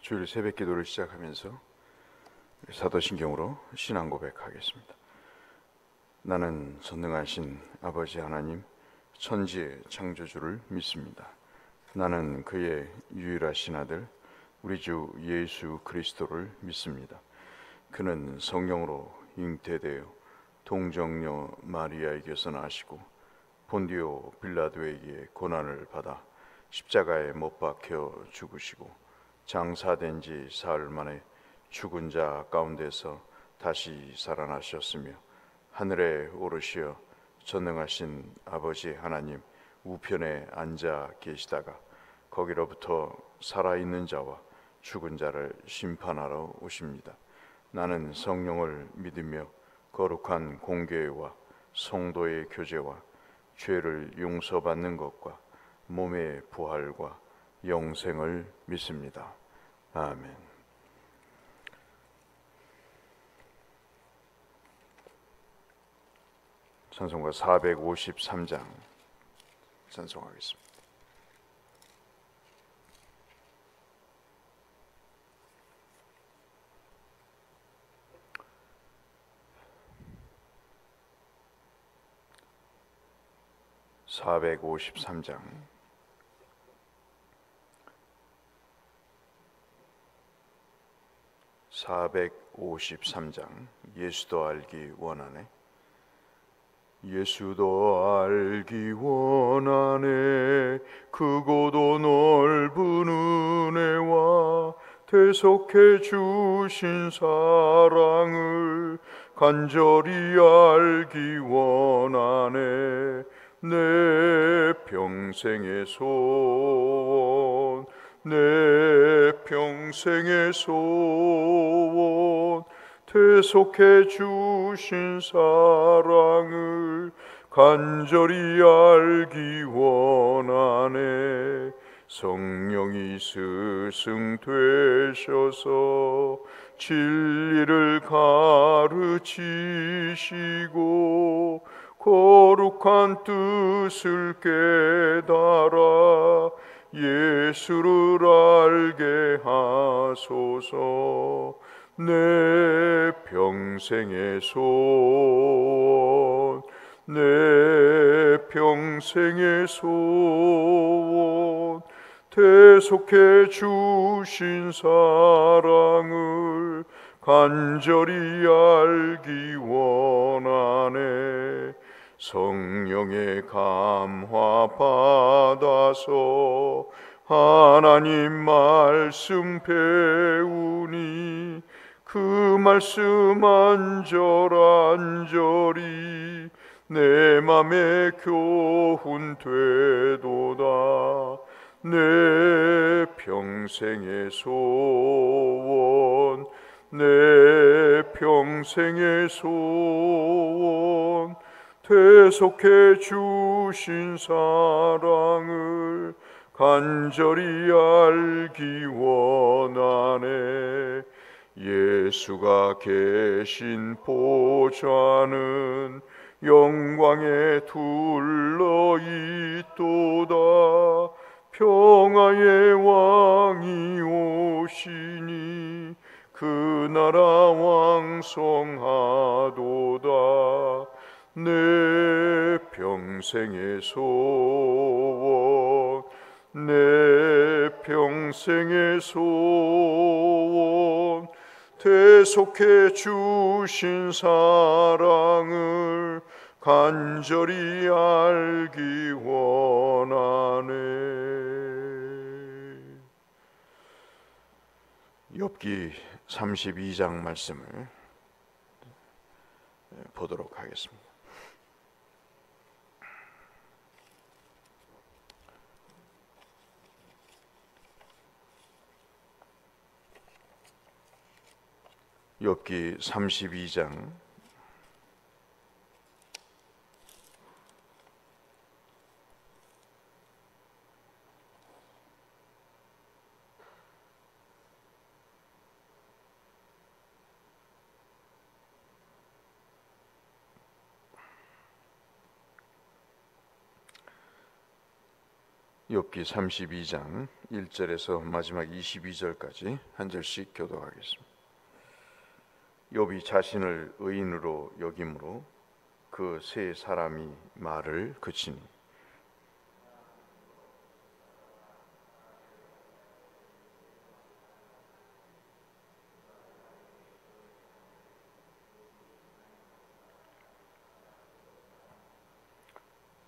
주일 새벽 기도를 시작하면서 사도신경으로 신앙 고백하겠습니다. 나는 전능하신 아버지 하나님, 천지의 창조주를 믿습니다. 나는 그의 유일하신 아들 우리 주 예수 그리스도를 믿습니다. 그는 성령으로 잉태되어 동정녀 마리아에게서 나시고 본디오 빌라도에게 고난을 받아 십자가에 못 박혀 죽으시고 장사된 지 사흘 만에 죽은 자 가운데서 다시 살아나셨으며 하늘에 오르시어 전능하신 아버지 하나님 우편에 앉아 계시다가 거기로부터 살아있는 자와 죽은 자를 심판하러 오십니다. 나는 성령을 믿으며 거룩한 공교회와 성도의 교제와 죄를 용서받는 것과 몸의 부활과 영생을 믿습니다. 아멘. 찬송가 453장 찬송하겠습니다. (453장) 예수도 알기 원하네. 예수도 알기 원하네. 크고도 넓은 은혜와 대속해 주신 사랑을 간절히 알기 원하네. 내 평생의 소원, 내 평생의 소원, 대속해 주신 사랑을 간절히 알기 원하네. 성령이 스승되셔서 진리를 가르치시고 거룩한 뜻을 깨달아 예수를 알게 하소서. 내 평생의 소원, 내 평생의 소원, 대속해 주신 사랑을 간절히 알기 원하네. 성령의 감화 받아서 하나님 말씀 배우니 그 말씀 안절안절이 내 맘에 교훈 되도다. 내 평생의 소원, 내 평생의 소원, 대속해 주신 사랑을 간절히 알기 원하네. 예수가 계신 보좌는 영광에 둘러 있도다. 평화의 왕이 오시니 그 나라 왕성하도다. 내 평생의 소원, 내 평생의 소원, 대속해 주신 사랑을 간절히 알기 원하네. 욥기 32장 말씀을 보도록 하겠습니다. 욥기 32장 욥기 32장 1절에서 마지막 22절까지 한 절씩 교독하겠습니다. 욥이 자신을 의인으로 여김으로 그 세 사람이 말을 그치니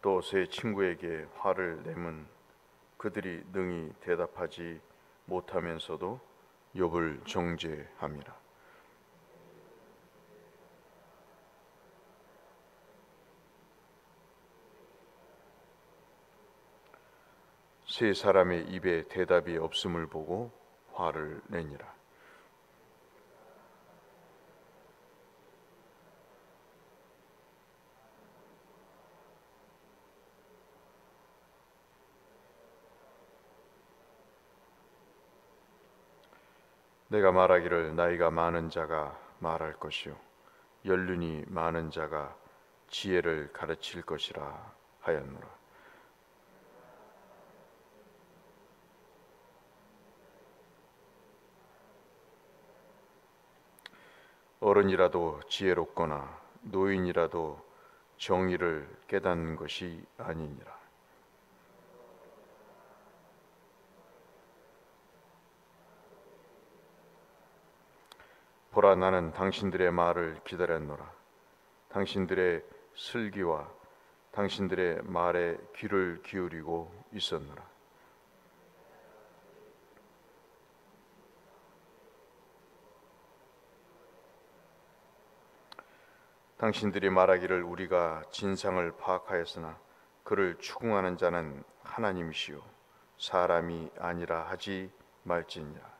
또 세 친구에게 화를 내면 그들이 능히 대답하지 못하면서도 욥을 정죄함이라. 세 사람의 입에 대답이 없음을 보고 화를 내니라. 내가 말하기를 나이가 많은 자가 말할 것이요 연륜이 많은 자가 지혜를 가르칠 것이라 하였노라. 어른이라도 지혜롭거나 노인이라도 정의를 깨닫는 것이 아니니라. 보라, 나는 당신들의 말을 기다렸노라. 당신들의 슬기와 당신들의 말에 귀를 기울이고 있었노라. 당신들이 말하기를 우리가 진상을 파악하였으나 그를 추궁하는 자는 하나님이시요 사람이 아니라 하지 말지니라.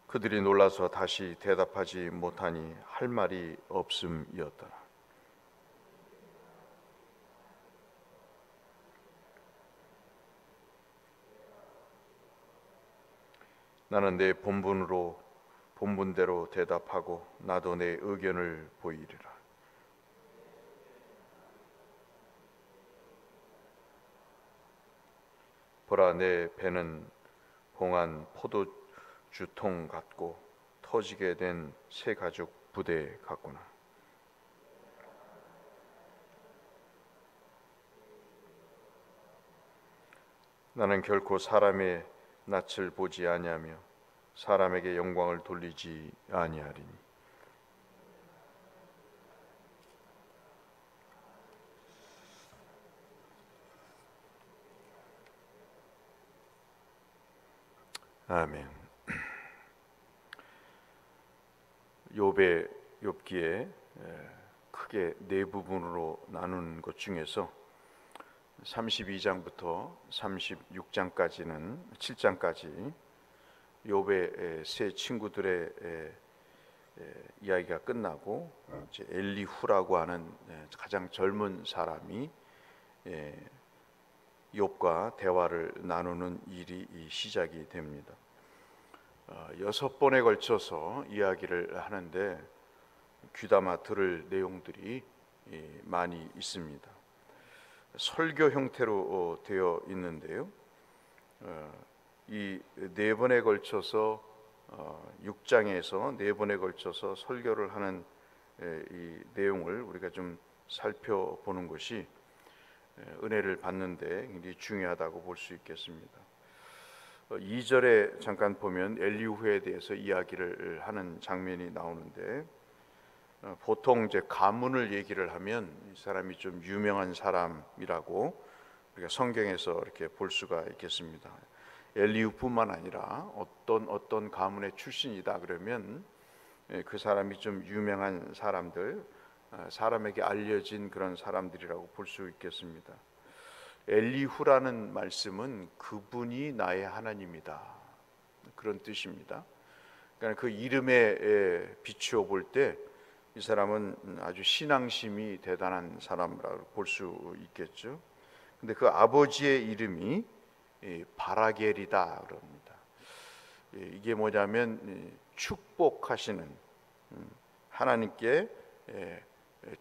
그들이 놀라서 다시 대답하지 못하니 할 말이 없음이었더라. 나는 내 본분대로 대답하고 나도 내 의견을 보이리라. 보라, 내 배는 봉한 포도주통 같고 터지게 된 새 가죽 부대 같구나. 나는 결코 사람의 낯을 보지 아니하며 사람에게 영광을 돌리지 아니하리니. 아멘. 욥기에 크게 네 부분으로 나눈 것 중에서 32장부터 36장까지는 7장까지 욥의 세 친구들의 이야기가 끝나고 이제 엘리후라고 하는 가장 젊은 사람이 욥과 대화를 나누는 일이 시작이 됩니다. 6번에 걸쳐서 이야기를 하는데 귀담아 들을 내용들이 많이 있습니다. 설교 형태로 되어 있는데요. 이 네 번에 걸쳐서 6장에서 네 번에 걸쳐서 설교를 하는 이 내용을 우리가 좀 살펴보는 것이 은혜를 받는데 굉장히 중요하다고 볼 수 있겠습니다. 2절에 잠깐 보면 엘리후에 대해서 이야기를 하는 장면이 나오는데 보통 이제 가문을 얘기를 하면 이 사람이 좀 유명한 사람이라고 우리가 성경에서 이렇게 볼 수가 있겠습니다. 엘리후뿐만 아니라 어떤 가문의 출신이다 그러면 그 사람이 좀 유명한 사람들, 사람에게 알려진 그런 사람들이라고 볼 수 있겠습니다. 엘리후라는 말씀은 그분이 나의 하나님이다 그런 뜻입니다. 그러니까 그 이름에 비추어 볼 때 이 사람은 아주 신앙심이 대단한 사람이라고 볼 수 있겠죠. 근데 그 아버지의 이름이 바라겔이다 그럽니다. 이게 뭐냐면 축복하시는 하나님께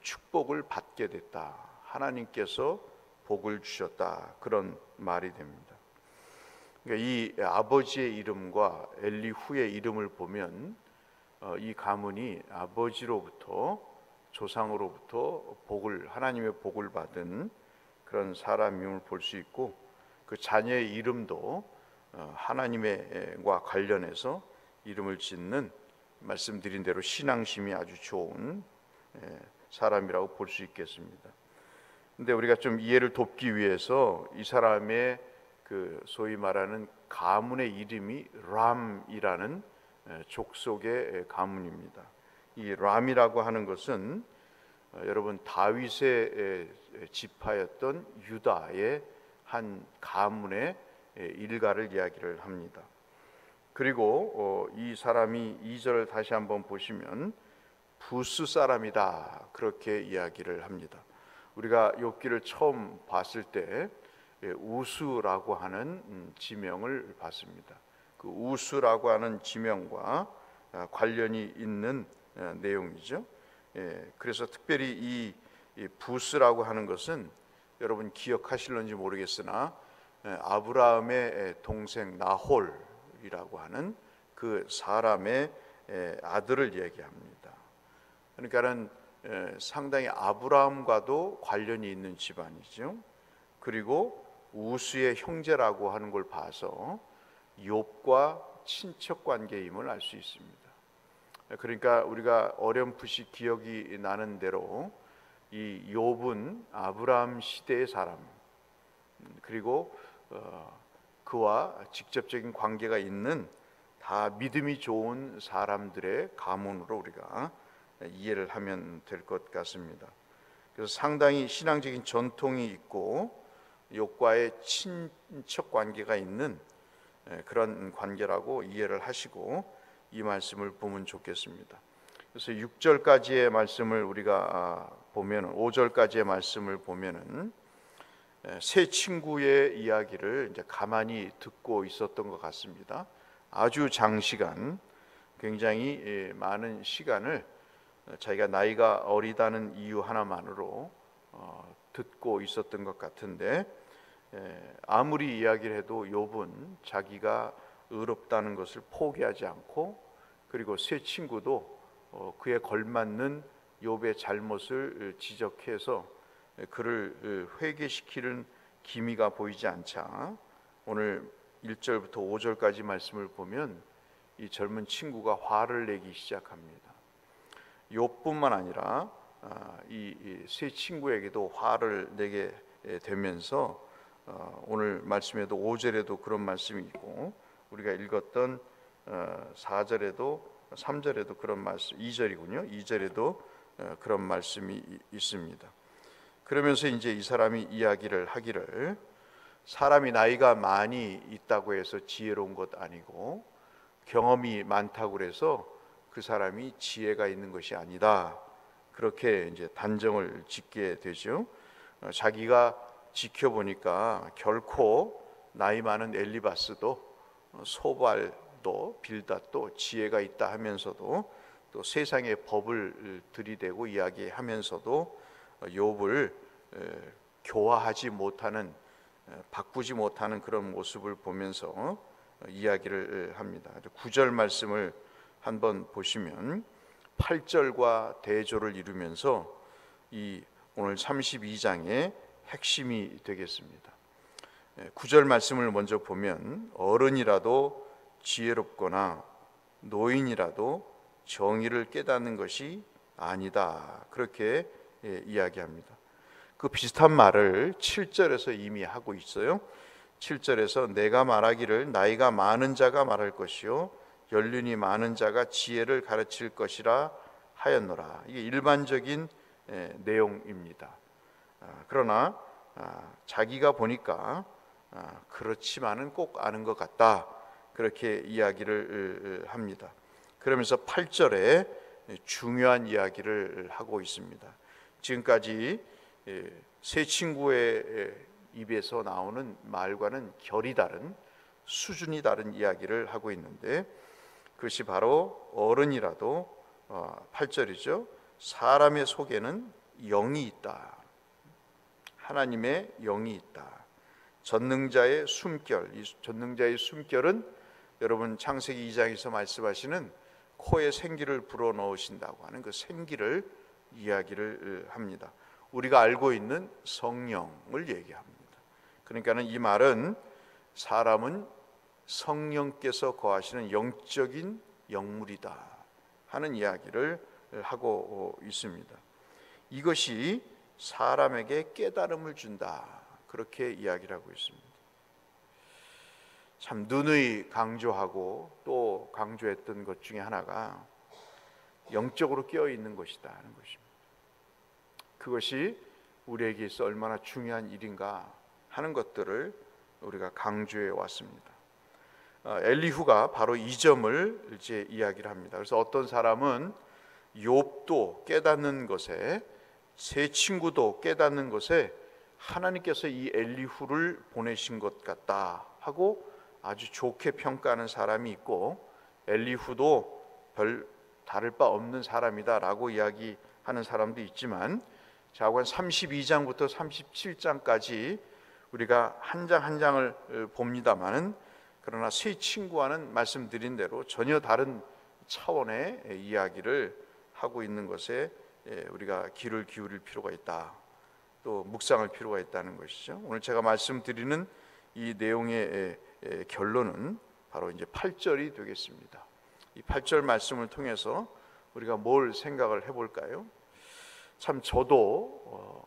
축복을 받게 됐다. 하나님께서 복을 주셨다. 그런 말이 됩니다. 그러니까 이 아버지의 이름과 엘리후의 이름을 보면 이 가문이 아버지로부터 조상으로부터 하나님의 복을 받은 그런 사람임을 볼 수 있고, 그 자녀의 이름도 하나님과 관련해서 이름을 짓는, 말씀드린 대로 신앙심이 아주 좋은 사람이라고 볼 수 있겠습니다. 근데 우리가 좀 이해를 돕기 위해서 이 사람의 그 소위 말하는 가문의 이름이 람이라는 족속의 가문입니다. 이 람이라고 하는 것은 여러분 다윗의 지파였던 유다의 한 가문의 일가를 이야기를 합니다. 그리고 이 사람이 2절 다시 한번 보시면 부스 사람이다, 그렇게 이야기를 합니다. 우리가 욥기를 처음 봤을 때 우수라고 하는 지명을 받습니다. 그 우수라고 하는 지명과 관련이 있는 내용이죠. 그래서 특별히 이 부스라고 하는 것은 여러분 기억하실런지 모르겠으나 아브라함의 동생 나홀이라고 하는 그 사람의 아들을 얘기합니다. 그러니까는 상당히 아브라함과도 관련이 있는 집안이죠. 그리고 우수의 형제라고 하는 걸 봐서 욥과 친척 관계임을 알 수 있습니다. 그러니까 우리가 어렴풋이 기억이 나는 대로 이 욥은 아브라함 시대의 사람, 그리고 그와 직접적인 관계가 있는 다 믿음이 좋은 사람들의 가문으로 우리가 이해를 하면 될 것 같습니다. 그래서 상당히 신앙적인 전통이 있고 욥과의 친척 관계가 있는 그런 관계라고 이해를 하시고 이 말씀을 보면 좋겠습니다. 그래서 6절까지의 말씀을 우리가 보면, 5절까지의 말씀을 보면은 세 친구의 이야기를 이제 가만히 듣고 있었던 것 같습니다. 아주 장시간, 굉장히 많은 시간을 자기가 나이가 어리다는 이유 하나만으로 듣고 있었던 것 같은데, 아무리 이야기를 해도 욥은 자기가 의롭다는 것을 포기하지 않고, 그리고 세 친구도 그에 걸맞는 욥의 잘못을 지적해서 그를 회개시키는 기미가 보이지 않자 오늘 1절부터 5절까지 말씀을 보면 이 젊은 친구가 화를 내기 시작합니다. 욥뿐만 아니라 이 세 친구에게도 화를 내게 되면서 오늘 말씀에도 5절에도 그런 말씀이 있고, 우리가 읽었던 4절에도 3절에도 그런 말씀, 2절이군요. 2절에도 그런 말씀이 있습니다. 그러면서 이제 이 사람이 이야기를 하기를, 사람이 나이가 많이 있다고 해서 지혜로운 것 아니고, 경험이 많다고 해서 그 사람이 지혜가 있는 것이 아니다, 그렇게 이제 단정을 짓게 되죠. 자기가 지켜보니까 결코 나이 많은 엘리바스도 소발도 빌닷도 지혜가 있다 하면서도, 또 세상의 법을 들이대고 이야기하면서도 욥을 교화하지 못하는, 바꾸지 못하는 그런 모습을 보면서 이야기를 합니다. 9절 말씀을 한번 보시면 8절과 대조를 이루면서 이 오늘 32장의 핵심이 되겠습니다. 9절 말씀을 먼저 보면, 어른이라도 지혜롭거나 노인이라도 정의를 깨닫는 것이 아니다, 그렇게 이야기합니다. 그 비슷한 말을 7절에서 이미 하고 있어요. 7절에서 내가 말하기를 나이가 많은 자가 말할 것이요 연륜이 많은 자가 지혜를 가르칠 것이라 하였노라. 이게 일반적인 내용입니다. 그러나 자기가 보니까 그렇지만은 꼭 아는 것 같다, 그렇게 이야기를 합니다. 그러면서 8절에 중요한 이야기를 하고 있습니다. 지금까지 세 친구의 입에서 나오는 말과는 결이 다른, 수준이 다른 이야기를 하고 있는데, 그것이 바로 어른이라도 8절이죠. 사람의 속에는 영이 있다. 하나님의 영이 있다. 전능자의 숨결, 이 전능자의 숨결은 여러분 창세기 2장에서 말씀하시는 코에 생기를 불어넣으신다고 하는 그 생기를 이야기를 합니다. 우리가 알고 있는 성령을 얘기합니다. 그러니까는 이 말은 사람은 성령께서 거하시는 영적인 영물이다 하는 이야기를 하고 있습니다. 이것이 사람에게 깨달음을 준다, 그렇게 이야기를 하고 있습니다. 참 누누이 강조하고 또 강조했던 것 중에 하나가 영적으로 깨어 있는 것이다 하는 것입니다. 그것이 우리에게 있어 얼마나 중요한 일인가 하는 것들을 우리가 강조해 왔습니다. 엘리후가 바로 이 점을 이제 이야기를 합니다. 그래서 어떤 사람은 욥도 깨닫는 것에, 세 친구도 깨닫는 것에 하나님께서 이 엘리후를 보내신 것 같다 하고 아주 좋게 평가하는 사람이 있고, 엘리후도 별 다를 바 없는 사람이다 라고 이야기하는 사람도 있지만, 자고한 32장부터 37장까지 우리가 한 장 한 장을 봅니다마는, 그러나 세 친구와는 말씀드린 대로 전혀 다른 차원의 이야기를 하고 있는 것에 우리가 귀를 기울일 필요가 있다, 또 묵상할 필요가 있다는 것이죠. 오늘 제가 말씀드리는 이 내용의 결론은 바로 이제 8절이 되겠습니다. 이 8절 말씀을 통해서 우리가 뭘 생각을 해볼까요? 참 저도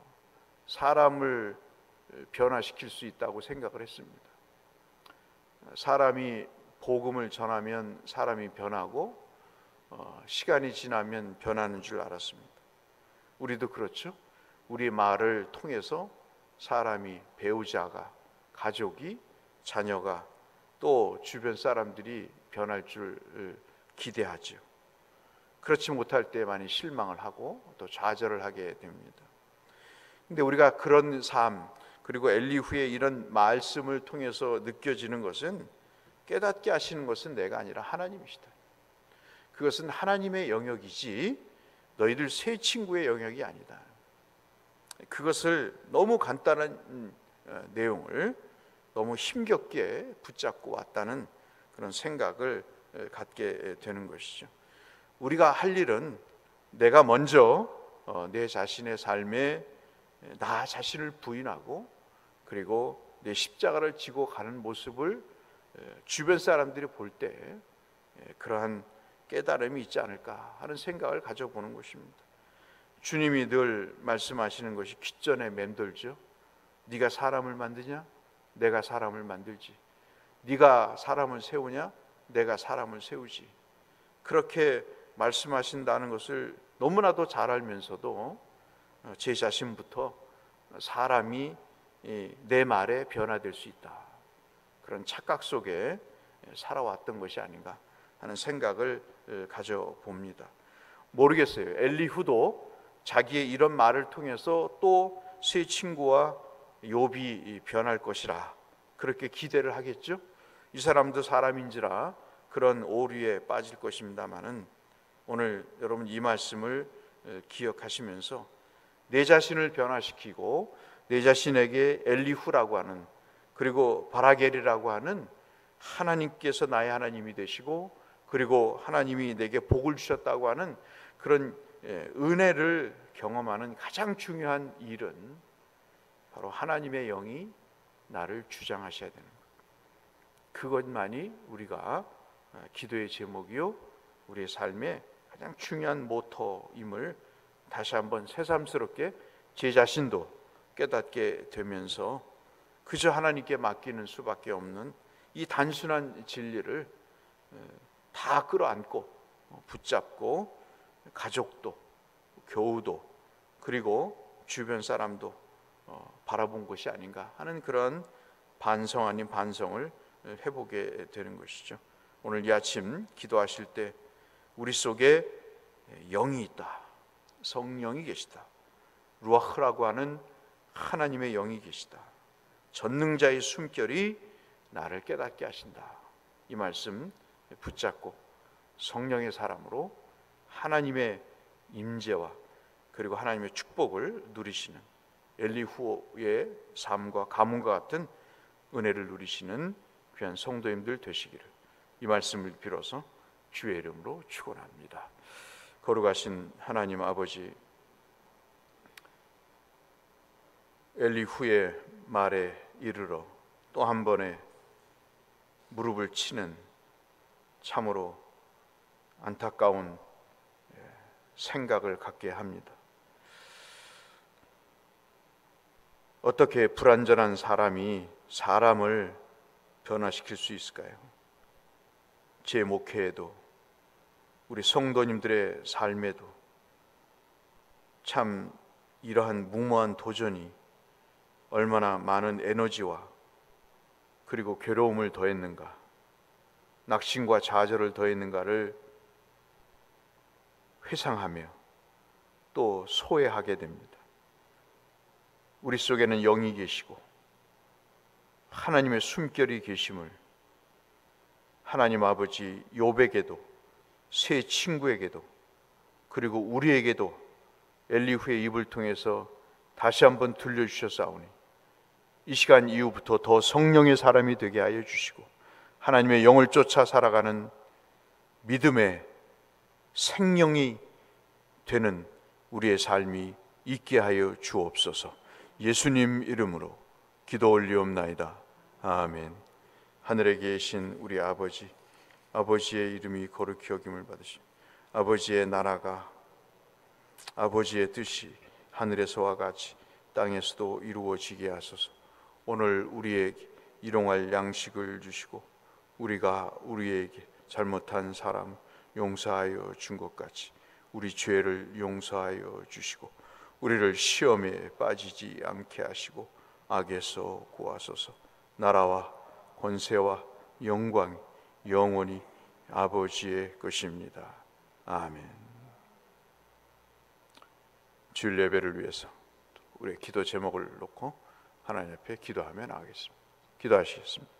사람을 변화시킬 수 있다고 생각을 했습니다. 사람이 복음을 전하면 사람이 변하고 시간이 지나면 변하는 줄 알았습니다. 우리도 그렇죠. 우리 말을 통해서 사람이, 배우자가, 가족이, 자녀가, 또 주변 사람들이 변할 줄 기대하죠. 그렇지 못할 때 많이 실망을 하고 또 좌절을 하게 됩니다. 근데 우리가 그런 삶, 그리고 엘리후의 이런 말씀을 통해서 느껴지는 것은, 깨닫게 하시는 것은 내가 아니라 하나님이시다. 그것은 하나님의 영역이지 너희들 세 친구의 영역이 아니다. 그것을 너무 간단한 내용을 너무 힘겹게 붙잡고 왔다는 그런 생각을 갖게 되는 것이죠. 우리가 할 일은 내가 먼저 내 자신의 삶에 나 자신을 부인하고, 그리고 내 십자가를 지고 가는 모습을 주변 사람들이 볼 때 그러한 깨달음이 있지 않을까 하는 생각을 가져보는 것입니다. 주님이 늘 말씀하시는 것이 귓전에 맴돌죠. 네가 사람을 만드냐? 내가 사람을 만들지. 네가 사람을 세우냐? 내가 사람을 세우지. 그렇게 말씀하신다는 것을 너무나도 잘 알면서도 제 자신부터 사람이 내 말에 변화될 수 있다, 그런 착각 속에 살아왔던 것이 아닌가 하는 생각을 가져봅니다. 모르겠어요. 엘리후도 자기의 이런 말을 통해서 또 세 친구와 욥이 변할 것이라 그렇게 기대를 하겠죠. 이 사람도 사람인지라 그런 오류에 빠질 것입니다마는, 오늘 여러분 이 말씀을 기억하시면서 내 자신을 변화시키고 내 자신에게 엘리후라고 하는, 그리고 바라겔이라고 하는 하나님께서 나의 하나님이 되시고, 그리고 하나님이 내게 복을 주셨다고 하는 그런 은혜를 경험하는 가장 중요한 일은 바로 하나님의 영이 나를 주장하셔야 되는 것. 그것만이 우리가 기도의 제목이요, 우리의 삶의 가장 중요한 모토임을 다시 한번 새삼스럽게 제 자신도 깨닫게 되면서, 그저 하나님께 맡기는 수밖에 없는 이 단순한 진리를 다 끌어안고 붙잡고, 가족도, 교우도, 그리고 주변 사람도 바라본 것이 아닌가 하는 그런 반성 아닌 반성을 해보게 되는 것이죠. 오늘 이 아침 기도하실 때 우리 속에 영이 있다, 성령이 계시다, 루아흐라고 하는 하나님의 영이 계시다, 전능자의 숨결이 나를 깨닫게 하신다, 이 말씀 붙잡고 성령의 사람으로 하나님의 임재와 그리고 하나님의 축복을 누리시는 엘리후의 삶과 가문과 같은 은혜를 누리시는 귀한 성도님들 되시기를 이 말씀을 빌어서 주의 이름으로 축원합니다. 거룩하신 하나님 아버지, 엘리후의 말에 이르러 또 한 번의 무릎을 치는 참으로 안타까운 생각을 갖게 합니다. 어떻게 불완전한 사람이 사람을 변화시킬 수 있을까요? 제 목회에도 우리 성도님들의 삶에도 참 이러한 무모한 도전이 얼마나 많은 에너지와 그리고 괴로움을 더했는가, 낙심과 좌절을 더했는가를 회상하며 또 소회하게 됩니다. 우리 속에는 영이 계시고 하나님의 숨결이 계심을 하나님 아버지 욥에게도 세 친구에게도 그리고 우리에게도 엘리후의 입을 통해서 다시 한번 들려주셨사오니 이 시간 이후부터 더 성령의 사람이 되게 하여 주시고 하나님의 영을 쫓아 살아가는 믿음의 생명이 되는 우리의 삶이 있게 하여 주옵소서. 예수님 이름으로 기도 올리옵나이다. 아멘. 하늘에 계신 우리 아버지, 아버지의 이름이 거룩히 여김을 받으시고 아버지의 나라가 아버지의 뜻이 하늘에서와 같이 땅에서도 이루어지게 하소서. 오늘 우리에게 일용할 양식을 주시고 우리가 우리에게 잘못한 사람 용서하여 준 것 같이 우리 죄를 용서하여 주시고 우리를 시험에 빠지지 않게 하시고 악에서 구하소서. 나라와 권세와 영광이 영원히 아버지의 것입니다. 아멘. 주일 예배를 위해서 우리의 기도 제목을 놓고 하나님 앞에 기도하며 나가겠습니다. 기도하시겠습니다.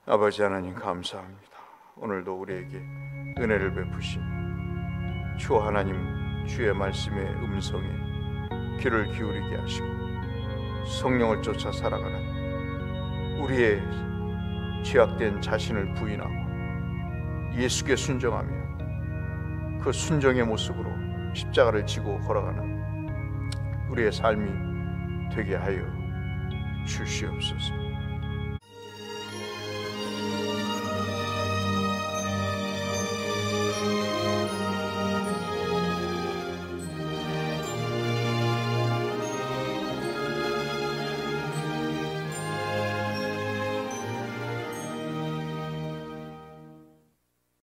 아버지 하나님 감사합니다. 오늘도 우리에게 은혜를 베푸신 주 하나님, 주의 말씀의 음성에 귀를 기울이게 하시고 성령을 쫓아 살아가는 우리의 죄악된 자신을 부인하고 예수께 순종하며 그 순종의 모습으로 십자가를 지고 걸어가는 우리의 삶이 되게 하여 주시옵소서.